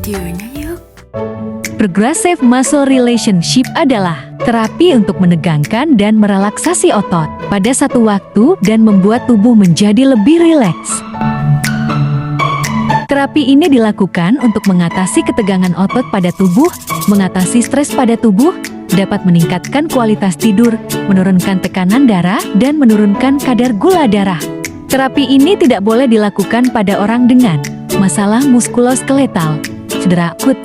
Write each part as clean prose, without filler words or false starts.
videonya yuk. Progressive Muscle Relationship adalah terapi untuk menegangkan dan merelaksasi otot pada satu waktu dan membuat tubuh menjadi lebih rileks. Terapi ini dilakukan untuk mengatasi ketegangan otot pada tubuh, mengatasi stres pada tubuh, dapat meningkatkan kualitas tidur, menurunkan tekanan darah, dan menurunkan kadar gula darah. Terapi ini tidak boleh dilakukan pada orang dengan masalah muskuloskeletal, cedera akut,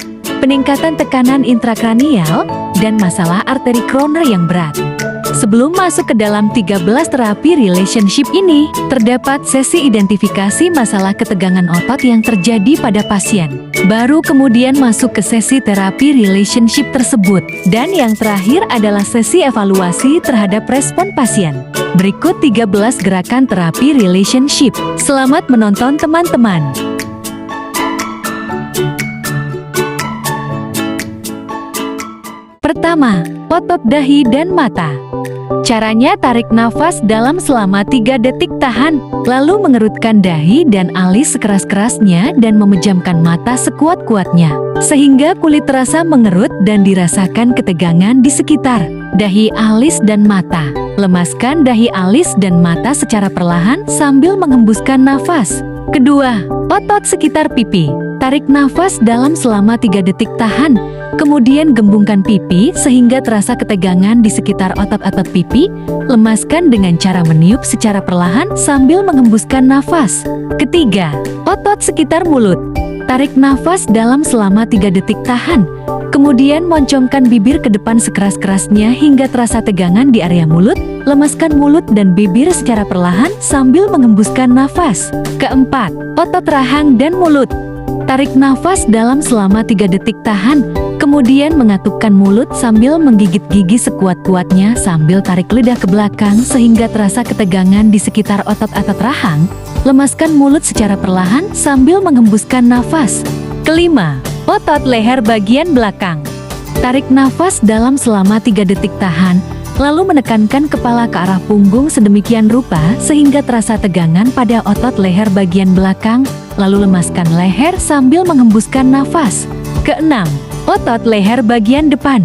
peningkatan tekanan intrakranial, dan masalah arteri kroner yang berat. Sebelum masuk ke dalam 13 terapi relationship ini, terdapat sesi identifikasi masalah ketegangan otot yang terjadi pada pasien. Baru kemudian masuk ke sesi terapi relationship tersebut. Dan yang terakhir adalah sesi evaluasi terhadap respon pasien. Berikut 13 gerakan terapi relationship. Selamat menonton teman-teman. Pertama, otot dahi dan mata. Caranya tarik nafas dalam selama 3 detik tahan, lalu mengerutkan dahi dan alis sekeras-kerasnya dan memejamkan mata sekuat-kuatnya, sehingga kulit terasa mengerut dan dirasakan ketegangan di sekitar dahi, alis, dan mata. Lemaskan dahi, alis, dan mata secara perlahan sambil menghembuskan nafas. Kedua, otot sekitar pipi. Tarik nafas dalam selama 3 detik tahan, kemudian gembungkan pipi sehingga terasa ketegangan di sekitar otot-otot pipi. Lemaskan dengan cara meniup secara perlahan sambil menghembuskan nafas. Ketiga, otot sekitar mulut. Tarik nafas dalam selama 3 detik tahan, kemudian moncongkan bibir ke depan sekeras-kerasnya hingga terasa tegangan di area mulut. Lemaskan mulut dan bibir secara perlahan sambil menghembuskan nafas. Keempat, otot rahang dan mulut. Tarik nafas dalam selama 3 detik tahan, kemudian mengatupkan mulut sambil menggigit gigi sekuat-kuatnya sambil tarik lidah ke belakang sehingga terasa ketegangan di sekitar otot-otot rahang. Lemaskan mulut secara perlahan sambil menghembuskan nafas. Kelima, otot leher bagian belakang. Tarik nafas dalam selama 3 detik tahan, lalu menekankan kepala ke arah punggung sedemikian rupa sehingga terasa tegangan pada otot leher bagian belakang, lalu lemaskan leher sambil menghembuskan nafas. Keenam, otot leher bagian depan.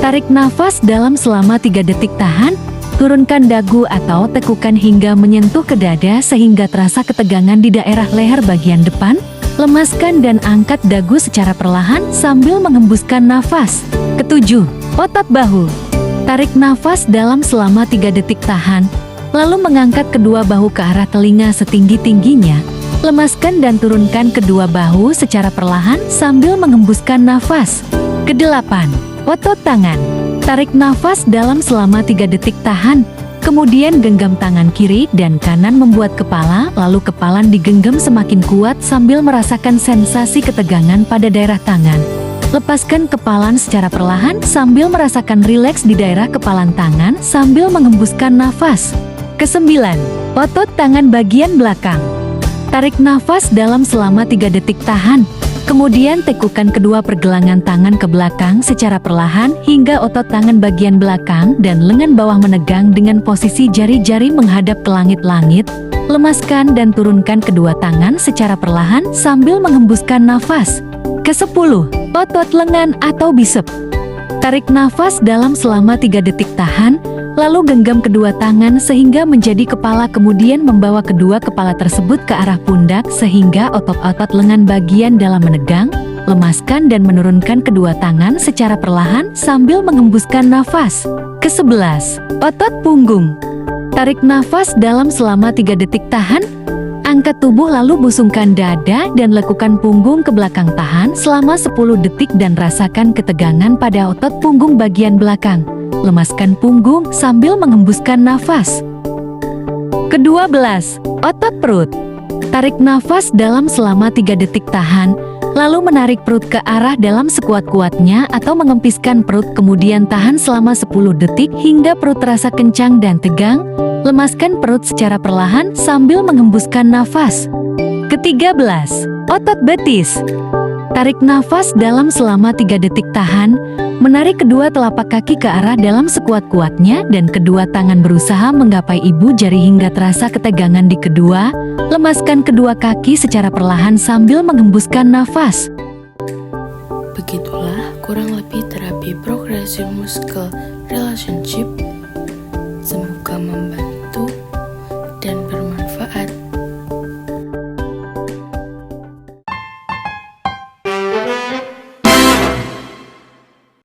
Tarik nafas dalam selama 3 detik tahan, turunkan dagu atau tekukan hingga menyentuh ke dada sehingga terasa ketegangan di daerah leher bagian depan. Lemaskan dan angkat dagu secara perlahan sambil menghembuskan nafas. Ketujuh, otot bahu. Tarik nafas dalam selama 3 detik tahan, lalu mengangkat kedua bahu ke arah telinga setinggi-tingginya. Lemaskan dan turunkan kedua bahu secara perlahan sambil menghembuskan nafas. Kedelapan, otot tangan. Tarik nafas dalam selama 3 detik tahan, kemudian genggam tangan kiri dan kanan membuat kepala, lalu kepalan digenggam semakin kuat sambil merasakan sensasi ketegangan pada daerah tangan. Lepaskan kepalan secara perlahan sambil merasakan rileks di daerah kepalan tangan sambil menghembuskan nafas. Kesembilan, otot tangan bagian belakang. Tarik nafas dalam selama 3 detik tahan, kemudian tekukan kedua pergelangan tangan ke belakang secara perlahan hingga otot tangan bagian belakang dan lengan bawah menegang dengan posisi jari-jari menghadap ke langit-langit. Lemaskan dan turunkan kedua tangan secara perlahan sambil menghembuskan nafas. Kesepuluh, otot lengan atau bisep. Tarik nafas dalam selama 3 detik tahan, lalu genggam kedua tangan sehingga menjadi kepala, kemudian membawa kedua kepala tersebut ke arah pundak sehingga otot-otot lengan bagian dalam menegang. Lemaskan dan menurunkan kedua tangan secara perlahan sambil menghembuskan nafas. Kesebelas, otot punggung. Tarik nafas dalam selama 3 detik tahan, angkat tubuh lalu busungkan dada dan lekukan punggung ke belakang, tahan selama 10 detik dan rasakan ketegangan pada otot punggung bagian belakang. Lemaskan punggung sambil menghembuskan nafas. Kedua belas, otot perut. Tarik nafas dalam selama 3 detik tahan, lalu menarik perut ke arah dalam sekuat-kuatnya atau mengempiskan perut, kemudian tahan selama 10 detik hingga perut terasa kencang dan tegang. Lemaskan perut secara perlahan sambil menghembuskan nafas. Ketiga belas, otot betis. Tarik nafas dalam selama 3 detik tahan, menarik kedua telapak kaki ke arah dalam sekuat-kuatnya dan kedua tangan berusaha menggapai ibu jari hingga terasa ketegangan di kedua. Lemaskan kedua kaki secara perlahan sambil menghembuskan nafas. Begitulah kurang lebih terapi progressive muscle relaxation